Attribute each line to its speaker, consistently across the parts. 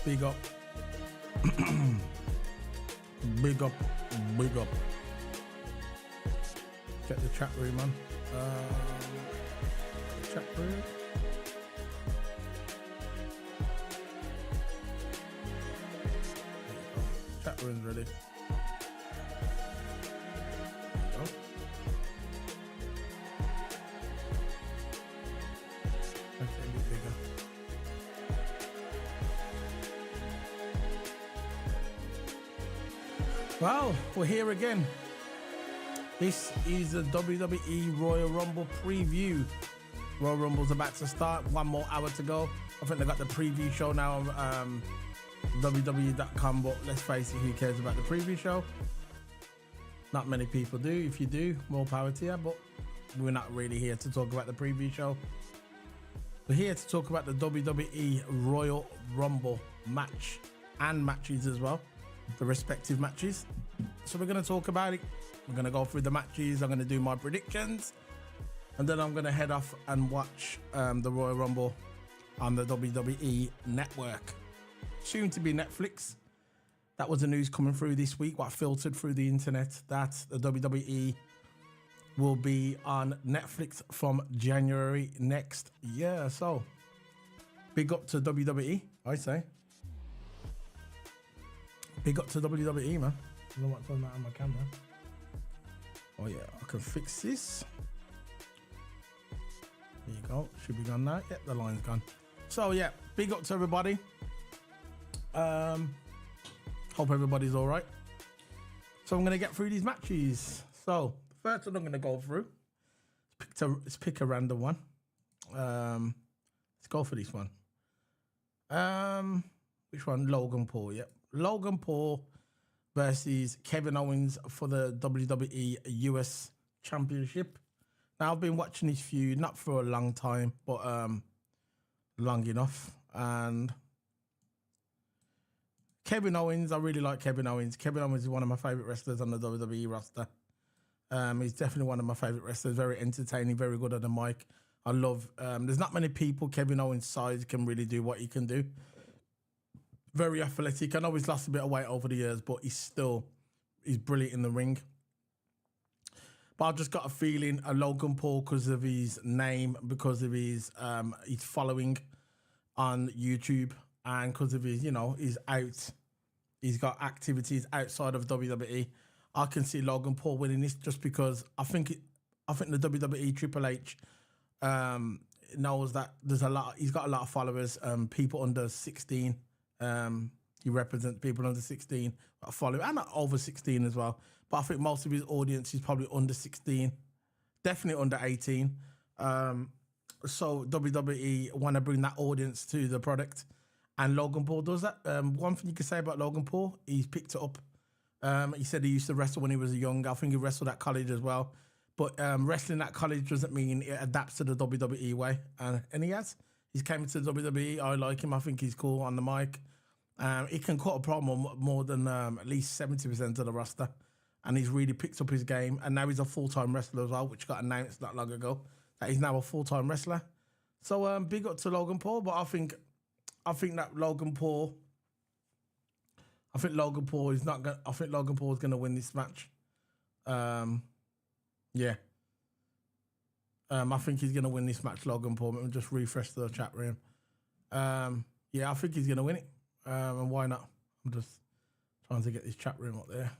Speaker 1: Big up. Big up. Big up. Check the chat room, man. Chat room. Chat room's ready. Well, we're here again. This is the WWE Royal Rumble preview. Royal Rumble's about to start. 1 more hour to go. I think they got the preview show now WWE.com, but let's face it, who cares about the preview show? Not many people do. If you do, more power to you, but we're not really here to talk about the preview show. We're here to talk about the WWE Royal Rumble match and matches as well, the respective matches. So we're going to talk about it. We're going to go through the matches. I'm going to do my predictions, and then I'm going to head off and watch the Royal Rumble on the WWE Network. Soon to be Netflix. That was the news coming through this week, what filtered through the internet, that the WWE will be on Netflix from January next year. So, big up to WWE, I say. Big up to WWE, man. I don't know what's on that on my camera. Oh yeah, I can fix this. There you go. Should be gone now. Yep, the line's gone. So yeah, big up to everybody. Hope everybody's all right. So I'm going to get through these matches. So the first one I'm going to go through, let's pick a random one. Let's go for this one. Which one? Logan Paul. Yep. Logan Paul versus Kevin Owens for the WWE US Championship. Now I've been watching this feud not for a long time, but long enough. And Kevin Owens, I really like Kevin Owens. Kevin Owens is one of my favorite wrestlers on the WWE roster. He's definitely one of my favorite wrestlers. Very entertaining, very good on the mic. I love. There's not many people Kevin Owens' size can really do what he can do. Very athletic. I know he's lost a bit of weight over the years, but he's brilliant in the ring. But I've just got a feeling Logan Paul, because of his name, because of his following on YouTube, and because of his, he's got activities outside of WWE. I can see Logan Paul winning this just because I think the WWE Triple H knows that he's got a lot of followers, people under 16. He represents people under 16 that follow him, and over 16 as well. But I think most of his audience is probably under 16, definitely under 18. So WWE want to bring that audience to the product, and Logan Paul does that. One thing you can say about Logan Paul, he's picked it up. He said he used to wrestle when he was young. I think he wrestled at college as well. But wrestling at college doesn't mean it adapts to the WWE way. And he has. He's came to the WWE. I like him. I think he's cool on the mic. He can cut a promo more than at least 70% of the roster. And he's really picked up his game. And now he's a full-time wrestler as well, which got announced not long ago, that he's now a full-time wrestler. So big up to Logan Paul. But I think that Logan Paul... I think Logan Paul is going to win this match. Yeah. I think he's going to win this match, Logan Paul. Let me just refresh the chat room. Yeah, I think he's going to win it. And why not? I'm just trying to get this chat room up there.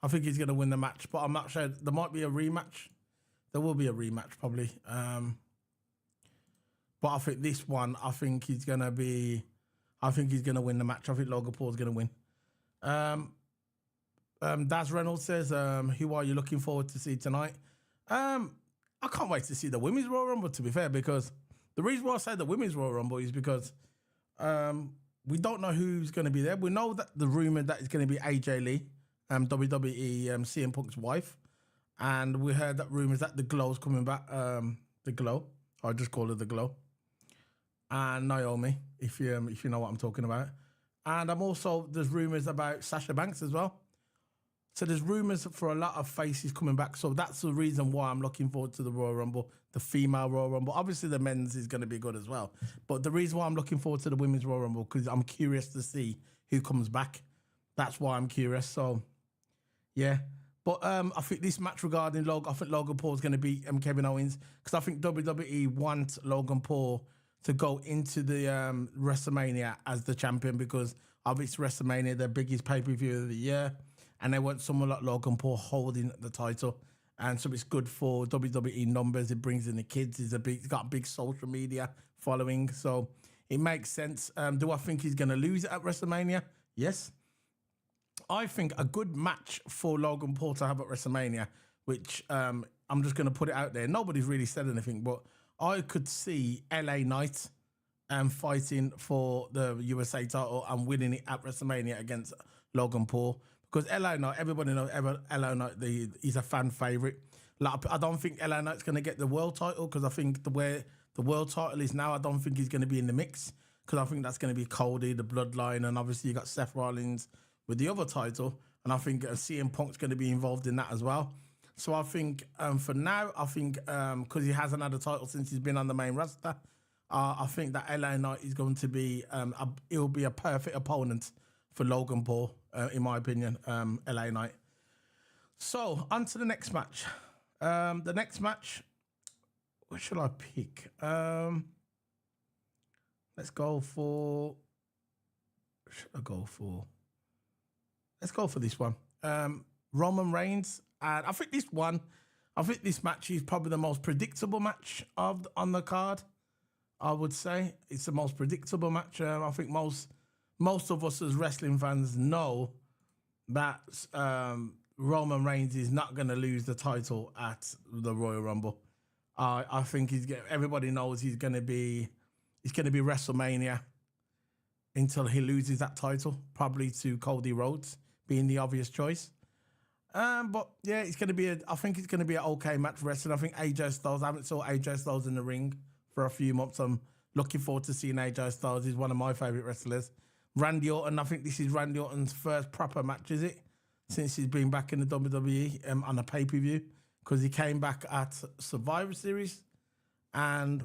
Speaker 1: I think he's going to win the match, but I'm not sure. There might be a rematch. There will be a rematch probably. But I think this one, I think he's going to win the match. I think Logan Paul's going to win. Daz Reynolds says, who are you looking forward to see tonight? I can't wait to see the Women's Royal Rumble, to be fair, because the reason why I say the Women's Royal Rumble is because we don't know who's going to be there. We know that the rumor that it's going to be AJ Lee, WWE CM Punk's wife. And we heard that rumors that the Glow's coming back. The Glow. I just call her the Glow. And Naomi, if you know what I'm talking about. And there's rumors about Sasha Banks as well. So there's rumors for a lot of faces coming back. So that's the reason why I'm looking forward to the Royal Rumble, the female Royal Rumble. Obviously the men's is going to be good as well. But the reason why I'm looking forward to the women's Royal Rumble, because I'm curious to see who comes back. That's why I'm curious. So, yeah. But I think this match regarding Logan, I think Logan Paul is going to beat Kevin Owens, because I think WWE wants Logan Paul to go into the WrestleMania as the champion, because obviously WrestleMania, their biggest pay-per-view of the year, and they want someone like Logan Paul holding the title. And so it's good for WWE numbers. It brings in the kids. He's got a big social media following, so it makes sense. Do I think he's going to lose it at WrestleMania? Yes. I think a good match for Logan Paul to have at WrestleMania, which I'm just going to put it out there. Nobody's really said anything, but I could see LA Knight fighting for the USA title and winning it at WrestleMania against Logan Paul. Because LA Knight, everybody knows LA Knight, he's a fan favorite. Like, I don't think LA Knight's going to get the world title because I think the way the world title is now, I don't think he's going to be in the mix because I think that's going to be Cody, the Bloodline, and obviously you got Seth Rollins with the other title, and I think CM Punk's going to be involved in that as well. So I think for now, I think because he hasn't had a title since he's been on the main roster, I think that LA Knight is going to be, he'll be a perfect opponent for Logan Paul, in my opinion, LA Knight. So, on to the next match. The next match, what should I pick? Let's go for, what should I go for? Let's go for this one. Roman Reigns. And I think this match is probably the most predictable match on the card. I would say it's the most predictable match. I think most of us as wrestling fans know that Roman Reigns is not going to lose the title at the Royal Rumble. I think everybody knows he's going to be WrestleMania until he loses that title, probably to Cody Rhodes being the obvious choice. But yeah, I think it's going to be an okay match wrestling. I think AJ Styles, I haven't saw AJ Styles in the ring for a few months. I'm looking forward to seeing AJ Styles. He's one of my favourite wrestlers. Randy Orton, I think this is Randy Orton's first proper match, is it? Since he's been back in the WWE on a pay-per-view. Because he came back at Survivor Series and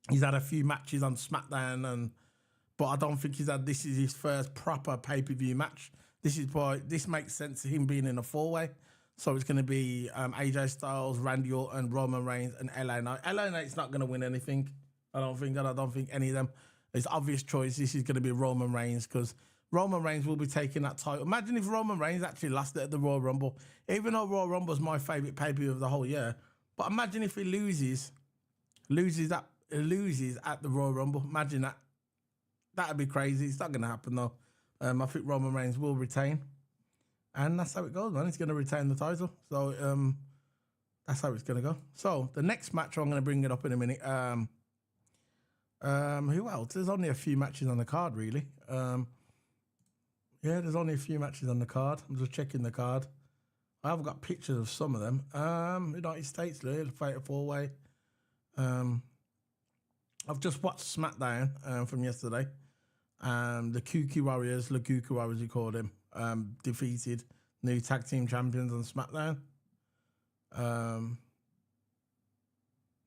Speaker 1: he's had a few matches on SmackDown, but I don't think this is his first proper pay-per-view match. This makes sense, him being in a four-way. So it's going to be AJ Styles, Randy Orton, Roman Reigns, and LA Knight. LA Knight's not going to win anything. I don't think any of them. It's obvious choice. This is going to be Roman Reigns because Roman Reigns will be taking that title. Imagine if Roman Reigns actually lost it at the Royal Rumble. Even though Royal Rumble is my favourite pay-per-view of the whole year, but imagine if he loses at the Royal Rumble. Imagine that. That'd be crazy. It's not going to happen though. I think Roman Reigns will retain. And that's how it goes, man. He's going to retain the title. So that's how it's going to go. So the next match, I'm going to bring it up in a minute. Who else? There's only a few matches on the card, really. Yeah, there's only a few matches on the card. I'm just checking the card. I have got pictures of some of them. United States, the Fatal 4-Way. I've just watched SmackDown from yesterday. The Kuki Warriors, the Kuki Warriors, you call them, defeated new tag team champions on SmackDown.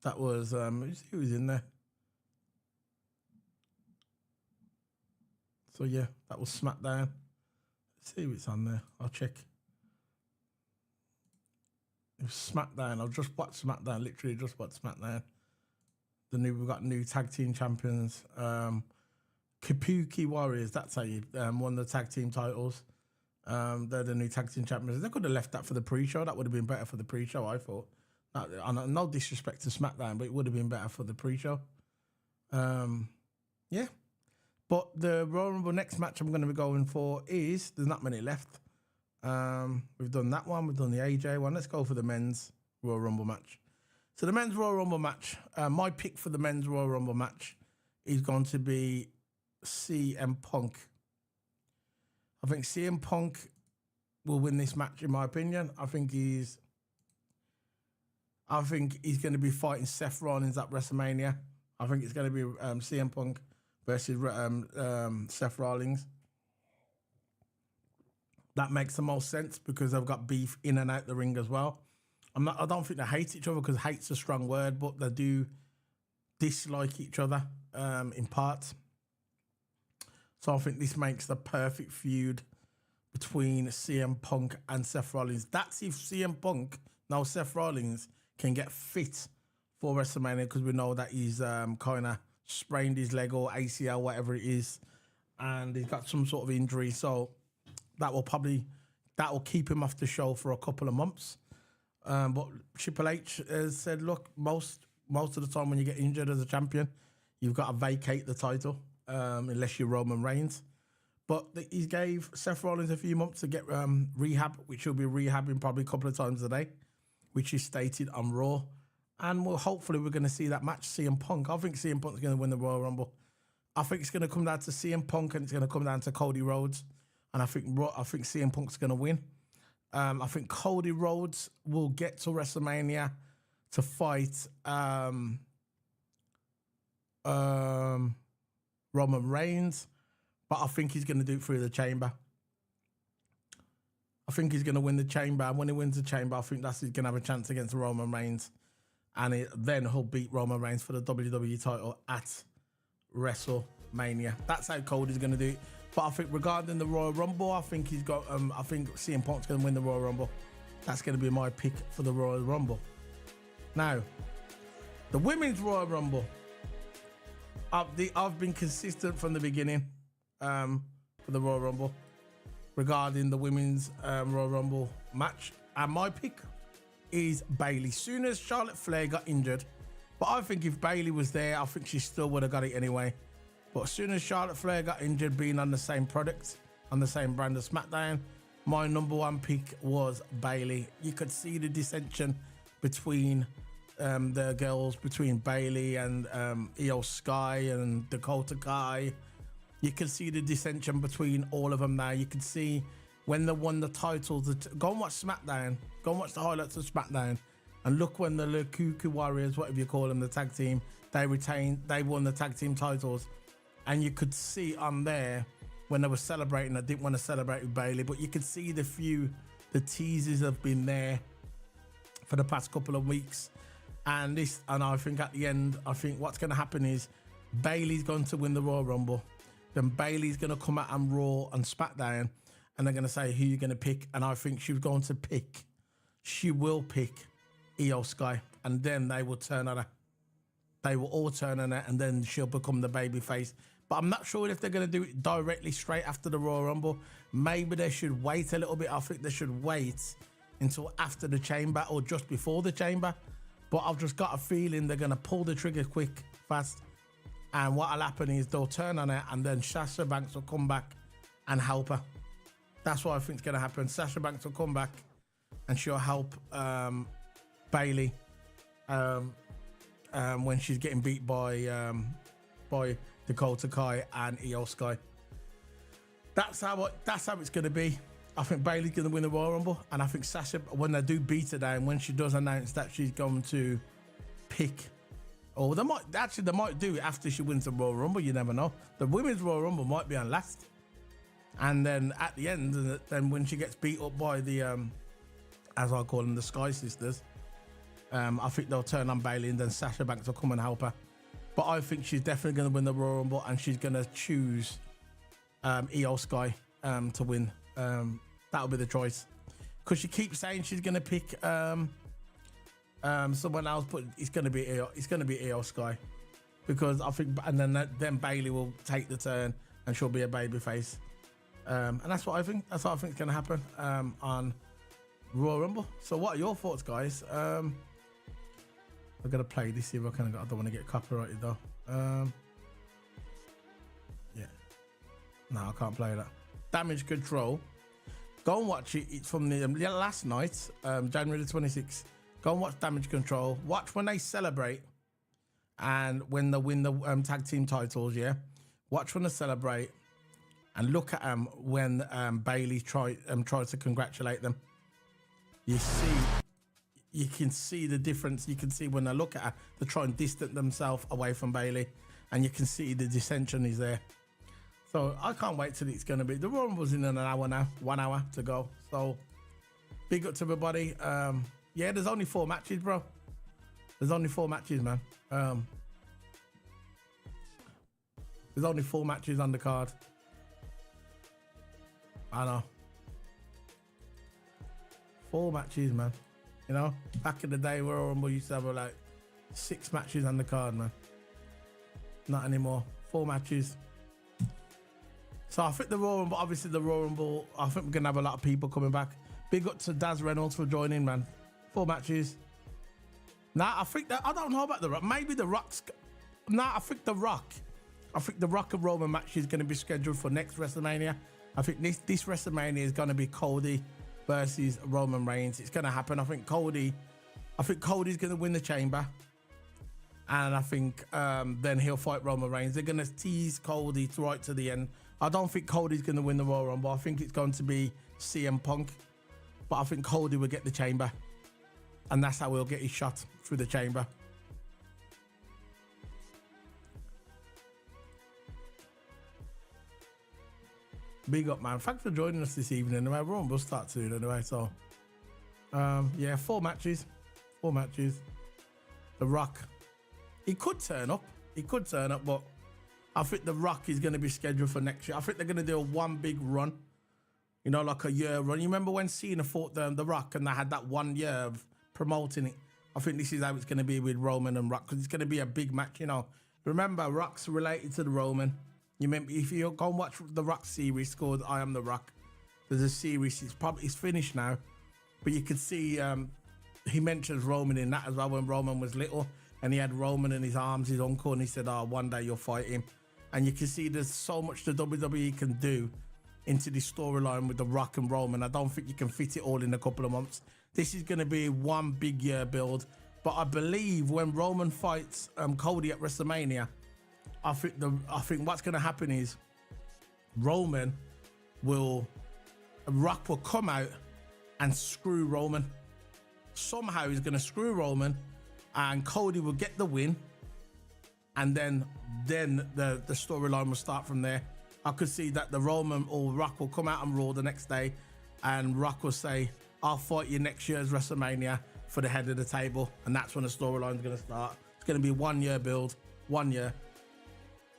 Speaker 1: That was, who was in there? So yeah, that was SmackDown. Let's see what's on there. I'll check. It was SmackDown. I've just watched SmackDown. Literally just watched SmackDown. We've got new tag team champions. Kabuki Warriors. That's how you won the tag team titles. They're the new tag team champions. They could have left that for the pre-show. That would have been better for the pre-show, I thought. No disrespect to SmackDown, but it would have been better for the pre-show. Yeah. But the Royal Rumble next match I'm going to be going for is, there's not many left. We've done that one. We've done the AJ one. Let's go for the men's Royal Rumble match. So the men's Royal Rumble match, my pick for the men's Royal Rumble match is going to be CM Punk. I think CM Punk will win this match, in my opinion. I think he's going to be fighting Seth Rollins at WrestleMania. I think it's going to be CM Punk versus Seth Rollins. That makes the most sense because they've got beef in and out the ring as well. I don't think they hate each other because hate's a strong word, but they do dislike each other in parts. So I think this makes the perfect feud between CM Punk and Seth Rollins. That's if CM Punk, now Seth Rollins, can get fit for WrestleMania because we know that he's kind of sprained his leg or ACL, whatever it is, and he's got some sort of injury. So that will keep him off the show for a couple of months. But Triple H has said, look, most of the time when you get injured as a champion, you've got to vacate the title unless you're Roman Reigns. But he gave Seth Rollins a few months to get rehab, which he'll be rehabbing probably a couple of times a day, which is stated on Raw. and hopefully we're going to see that match, CM Punk. I think CM Punk's going to win the Royal Rumble. I think it's going to come down to CM Punk and it's going to come down to Cody Rhodes. And I think CM Punk's going to win. I think Cody Rhodes will get to WrestleMania to fight Roman Reigns, but I think he's going to do it through the Chamber. I think he's going to win the Chamber, and when he wins the Chamber, I think he's going to have a chance against Roman Reigns, and then he'll beat Roman Reigns for the WWE title at WrestleMania. That's how Cody's going to do it. But I think regarding the Royal Rumble, I think he's got. I think CM Punk's going to win the Royal Rumble. That's going to be my pick for the Royal Rumble. Now, the Women's Royal Rumble. I've been consistent from the beginning for the Royal Rumble regarding the Women's Royal Rumble match, and my pick is Bayley. Soon as Charlotte Flair got injured, but I think if Bayley was there, I think she still would have got it anyway. But as soon as Charlotte Flair got injured, being on the same product, on the same brand as SmackDown, my number one pick was Bayley. You could see the dissension between the girls, between Bayley and Io Sky and Dakota Kai. You can see the dissension between all of them now. You can see when they won the titles. Go and watch SmackDown. Go and watch the highlights of SmackDown. And look when the Lukuku Warriors, whatever you call them, the tag team, they won the tag team titles. And you could see on there when they were celebrating, I didn't want to celebrate with Bayley, but you could see the teases have been there for the past couple of weeks. And I think at the end, I think what's going to happen is Bayley's going to win the Royal Rumble. Then Bayley's going to come out on Raw and SmackDown, and they're going to say who you're going to pick. And I think she will pick Io Sky, and then they will turn on her. They will all turn on her, and then she'll become the baby face. But I'm not sure if they're going to do it directly straight after the Royal Rumble. Maybe they should wait a little bit. I think they should wait until after the Chamber or just before the Chamber. But I've just got a feeling they're going to pull the trigger quick, fast. And what'll happen is they'll turn on her, and then Sasha Banks will come back and help her. That's what I think is going to happen. Sasha Banks will come back and she'll help Bayley when she's getting beat by Dakota Kai and Io Sky. That's how it's going to be. I think Bayley's going to win the Royal Rumble, and I think Sasha, when they do beat her down, when she does announce that she's going to pick, or they might do it after she wins the Royal Rumble. You never know. The Women's Royal Rumble might be on last, and then at the end, then when she gets beat up by the, as I call them, the Sky Sisters, I think they'll turn on Bayley, and then Sasha Banks will come and help her. But I think she's definitely going to win the Royal Rumble, and she's going to choose Io Sky to win. That'll be the choice, because she keeps saying she's going to pick someone else, but it's going to be Io Sky, because I think, and then Bayley will take the turn and she'll be a babyface, and that's what I think. That's what I think is going to happen on Royal Rumble. So, what are your thoughts, guys? I'm gonna play this. See if I don't want to get copyrighted though. Yeah, no, I can't play that. Damage Control. Go and watch it. It's from the last night, January the 26th. Go and watch Damage Control. Watch when they celebrate and when they win the tag team titles. Yeah, watch when they celebrate and look at them when Bayley tries to congratulate them. You can see the difference. You can see when they look at her, they try and distance themselves away from Bayley, and you can see the dissension is there. So I can't wait till it's going to be. The Royal Rumble's in an hour now, 1 hour to go. So big up to everybody. Yeah, there's only 4 matches, bro. There's only 4 matches, man. There's only 4 matches on the card. I know. 4 matches, man. You know, back in the day, Royal Rumble used to have like 6 matches on the card, man. Not anymore. 4 matches. So I think the Royal Rumble, obviously the Royal Rumble, I think we're going to have a lot of people coming back. Big up to Daz Reynolds for joining, man. 4 matches. Nah, I think that, I don't know about The Rock. Maybe The Rock's, nah, I think The Rock and Roman match is going to be scheduled for next WrestleMania. I think this WrestleMania is going to be Cody versus Roman Reigns. It's going to happen. I think Cody I think Cody's going to win the Chamber. And I think then he'll fight Roman Reigns. They're going to tease Cody right to the end. I don't think Cody's going to win the Royal Rumble. I think it's going to be CM Punk. But I think Cody will get the Chamber. And that's how he'll get his shot through the Chamber. Big up, man. Thanks for joining us this evening. Anyway, we'll start soon anyway. So, yeah, 4 matches. 4 matches. The Rock. He could turn up. He could turn up, but I think The Rock is going to be scheduled for next year. I think they're going to do a one big run. You know, like a year run. You remember when Cena fought The Rock and they had that 1 year of promoting it? I think this is how it's going to be with Roman and Rock, because it's going to be a big match, you know. Remember, Rock's related to the Roman. You remember, if you go and watch the Rock series called I Am the Rock, there's a series, it's finished now, but you can see he mentions Roman in that as well, when Roman was little, and he had Roman in his arms, his uncle, and he said, oh, one day you'll fight him. And you can see there's so much the WWE can do into this storyline with The Rock and Roman. I don't think you can fit it all in a couple of months. This is going to be one big year build, but I believe when Roman fights Cody at WrestleMania, I think what's going to happen is Rock will come out and screw Roman. Somehow he's going to screw Roman, and Cody will get the win, and then the storyline will start from there. I could see that the Roman or Rock will come out on Raw the next day, and Rock will say, I'll fight you next year's WrestleMania for the head of the table, and that's when the storyline's going to start. It's going to be 1 year build, 1 year.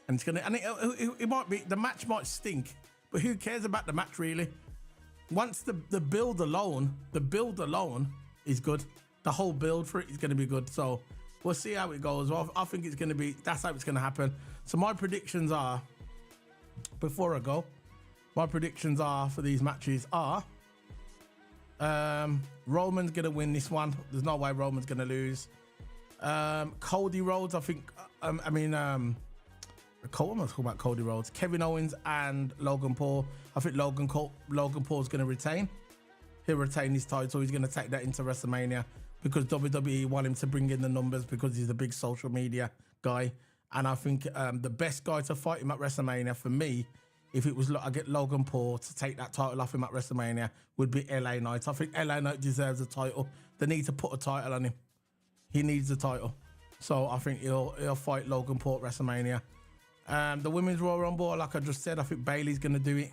Speaker 1: And it's gonna, and it might be, the match might stink, but who cares about the match really? Once the build alone is good. The whole build for it is going to be good. So we'll see how it goes. Well, I think it's going to be, that's how it's going to happen. So my predictions are, before I go, my predictions are for these matches are, Roman's going to win this one. There's no way Roman's going to lose. Cody Rhodes, I think, I'm talking about Cody Rhodes, Kevin Owens and Logan Paul. I think Logan Paul's going to retain. He'll retain his title. He's going to take that into WrestleMania because WWE want him to bring in the numbers because he's a big social media guy. And I think the best guy to fight him at WrestleMania for me, if it was I get Logan Paul to take that title off him at WrestleMania, would be LA Knight. I think LA Knight deserves a title. They need to put a title on him. He needs a title. So I think he'll fight Logan Paul at WrestleMania. The Women's Royal Rumble, like I just said, I think Bayley's going to do it.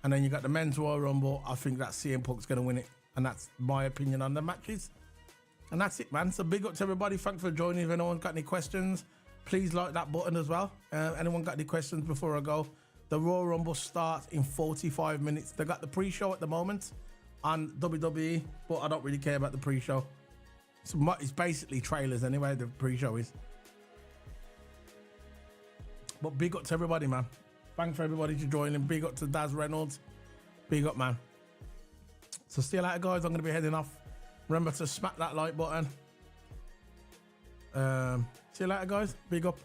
Speaker 1: And then you got the Men's Royal Rumble. I think that CM Punk's going to win it. And that's my opinion on the matches. And that's it, man. So big up to everybody. Thanks for joining. If anyone's got any questions, please like that button as well. Anyone got any questions before I go? The Royal Rumble starts in 45 minutes. They got the pre-show at the moment on WWE, but I don't really care about the pre-show. It's basically trailers anyway, the pre-show is. But big up to everybody, man. Thanks for everybody to join in. Big up to Daz Reynolds. Big up, man. So see you later, guys. I'm going to be heading off. Remember to smack that like button. See you later, guys. Big up.